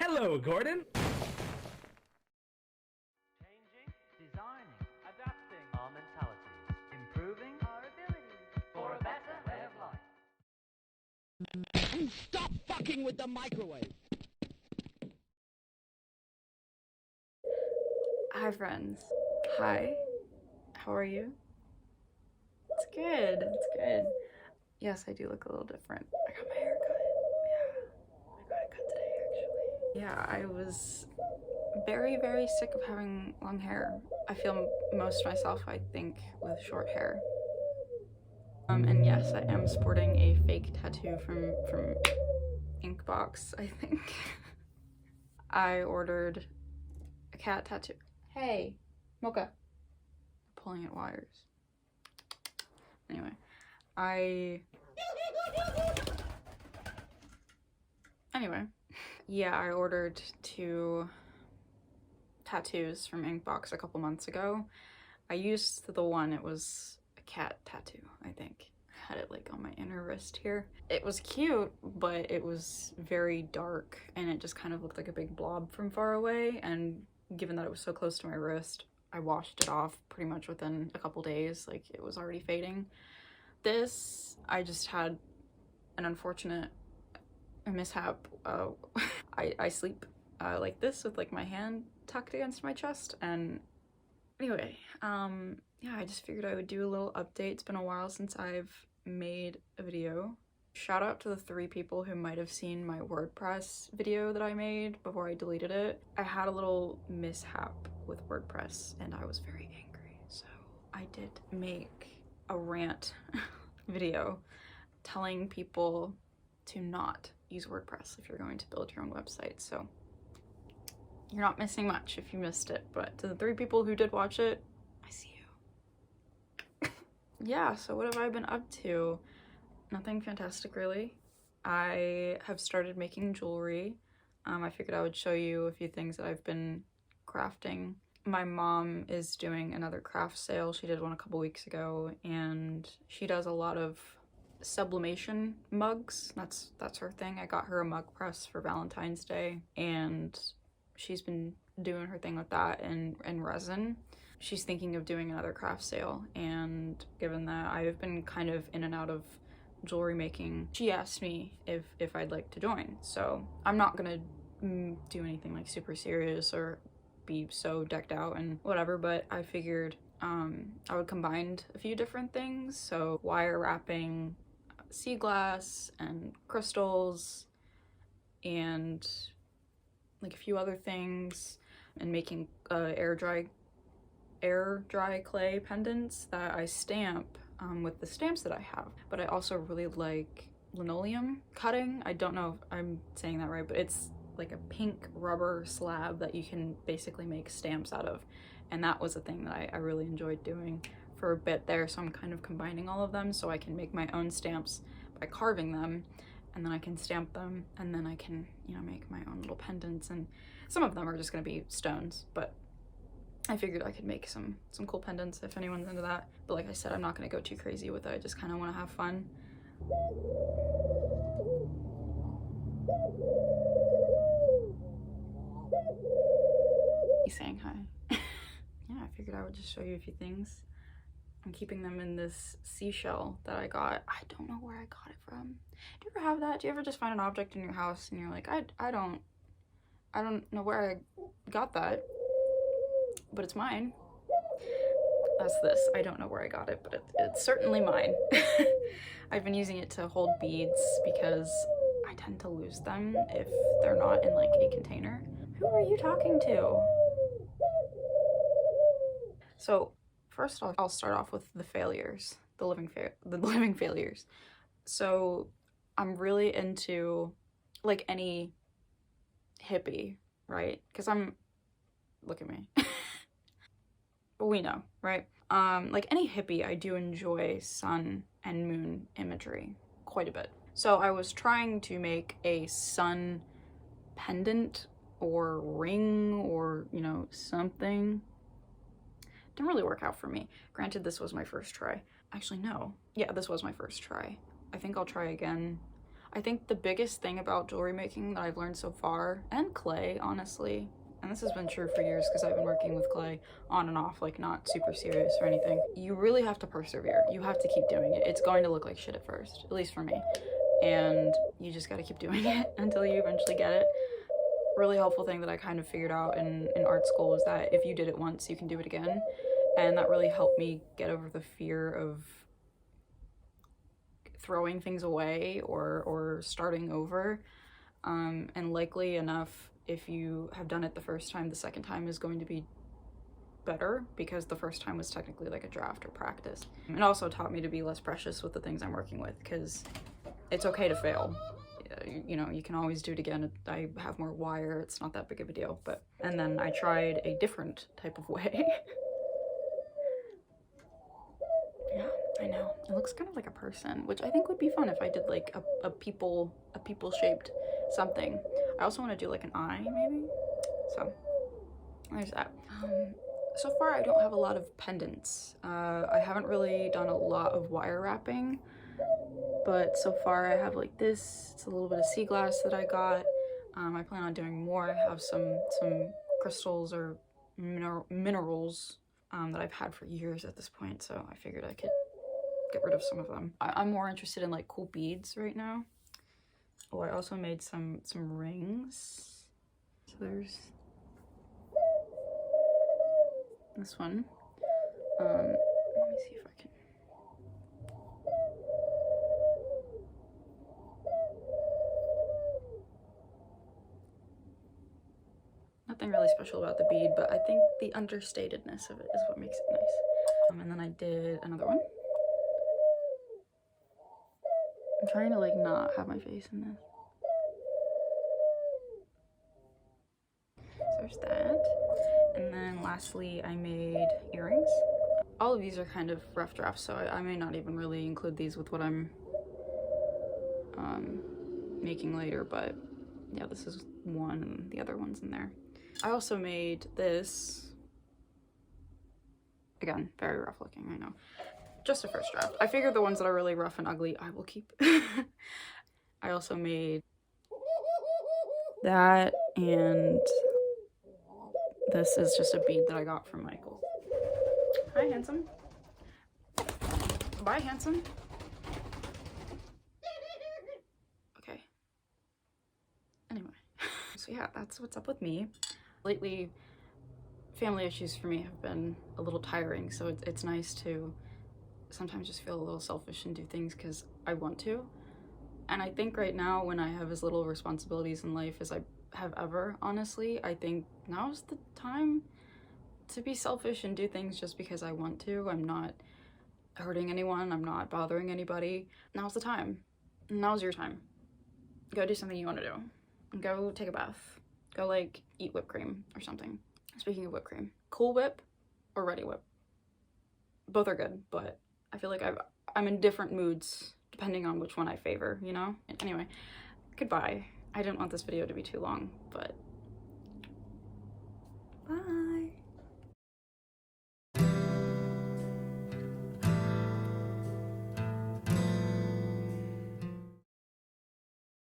Hello, Gordon. Changing, designing, adapting our mentalities, improving our abilities for a better way of life. And stop fucking with the microwave! Hi friends. Hi. How are you? It's good. It's good. Yes, I do look a little different. I got my hair cut. Yeah. I got it cut today actually. Yeah, I was very, very sick of having long hair. I feel most myself, I think, with short hair. And yes, I am sporting a fake tattoo from Inkbox, I think. I ordered a cat tattoo. Hey, Mocha. Pulling at wires. Anyway, yeah, I ordered 2 tattoos from Inkbox a couple months ago. I used the one, it was a cat tattoo, I think. I had it like on my inner wrist here. It was cute, but it was very dark and it just kind of looked like a big blob from far away, and given that it was so close to my wrist, I washed it off pretty much within a couple days, like it was already fading. This, I just had an unfortunate mishap. I sleep like this with like my hand tucked against my chest, and anyway, yeah, I just figured I would do a little update. It's been a while since I've made a video. Shout out to the 3 people who might have seen my WordPress video that I made before I deleted it. I had a little mishap with WordPress and I was very angry, so I did make a rant video telling people to not use WordPress if you're going to build your own website. So you're not missing much if you missed it, but to the 3 people who did watch it, I see you. Yeah, so what have I been up to? Nothing fantastic, really. I have started making jewelry. I figured I would show you a few things that I've been crafting. My mom is doing another craft sale. She did one a couple weeks ago, and she does a lot of sublimation mugs. That's her thing. I got her a mug press for Valentine's Day, and she's been doing her thing with that and resin. She's thinking of doing another craft sale, and given that I've been kind of in and out of jewelry making, she asked me if I'd like to join. So I'm not gonna do anything like super serious or be so decked out and whatever, but I figured I would combine a few different things. So wire wrapping sea glass and crystals and like a few other things, and making air dry clay pendants that I stamp with the stamps that I have. But I also really like linoleum cutting. I don't know if I'm saying that right, but it's like a pink rubber slab that you can basically make stamps out of, and that was a thing that I really enjoyed doing for a bit there. So I'm kind of combining all of them so I can make my own stamps by carving them, and then I can stamp them, and then I can, you know, make my own little pendants, and some of them are just gonna be stones, but I figured I could make some cool pendants if anyone's into that. But like I said, I'm not gonna go too crazy with it. I just kind of want to have fun. He's saying hi. Yeah, I figured I would just show you a few things. I'm keeping them in this seashell that I got. I don't know where I got it from. Do you ever have that? Do you ever just find an object in your house and you're like, I don't know where I got that, but it's mine? That's this. I don't know where I got it, but it's certainly mine. I've been using it to hold beads because I tend to lose them if they're not in like a container. Who are you talking to? So first I'll start off with the failures, the living failures. So I'm really into like any hippie, right? Because look at me. We know, right? Like any hippie, I do enjoy sun and moon imagery quite a bit. So I was trying to make a sun pendant or ring or, you know, something. Didn't really work out for me. Granted, this was my first try. Actually, no. Yeah, this was my first try. I think I'll try again. I think the biggest thing about jewelry making that I've learned so far, and clay, honestly, and this has been true for years because I've been working with clay on and off, like not super serious or anything. You really have to persevere. You have to keep doing it. It's going to look like shit at first, at least for me. And you just gotta keep doing it until you eventually get it. Really helpful thing that I kind of figured out in art school was that if you did it once, you can do it again. And that really helped me get over the fear of throwing things away or starting over. And likely enough, if you have done it the first time, the second time is going to be better because the first time was technically like a draft or practice. It also taught me to be less precious with the things I'm working with because it's okay to fail. You know, you can always do it again. I have more wire, it's not that big of a deal. And then I tried a different type of way. Yeah, I know. It looks kind of like a person, which I think would be fun if I did like a people shaped something. I also want to do like an eye maybe. So there's that. So far I don't have a lot of pendants. I haven't really done a lot of wire wrapping, but so far I have like this. It's a little bit of sea glass that I got. I plan on doing more. I have some crystals or minerals that I've had for years at this point, so I figured I could get rid of some of them. I'm more interested in like cool beads right now. Oh, I also made some rings. So there's this one. Let me see if I can. Nothing really special about the bead, but I think the understatedness of it is what makes it nice. And then I did another one. I'm trying to like not have my face in this. So there's that. And then lastly, I made earrings. All of these are kind of rough drafts, so I may not even really include these with what I'm making later, but yeah, this is one and the other one's in there. I also made this. Again, very rough looking, I know. Just a first draft. I figured the ones that are really rough and ugly, I will keep. I also made that, and this is just a bead that I got from Michael. Hi, handsome. Bye, handsome. Okay. Anyway, so yeah, that's what's up with me. Lately, family issues for me have been a little tiring, so it's nice to sometimes just feel a little selfish and do things because I want to. And I think right now, when I have as little responsibilities in life as I have ever, honestly, I think now's the time to be selfish and do things just because I want to. I'm not hurting anyone, I'm not bothering anybody. Now's the time. Now's your time. Go do something you want to do. Go take a bath. Go like eat whipped cream or something. Speaking of whipped cream, Cool Whip or Ready Whip. Both are good, but I feel like I'm in different moods depending on which one I favor, you know? Anyway, goodbye. I didn't want this video to be too long, but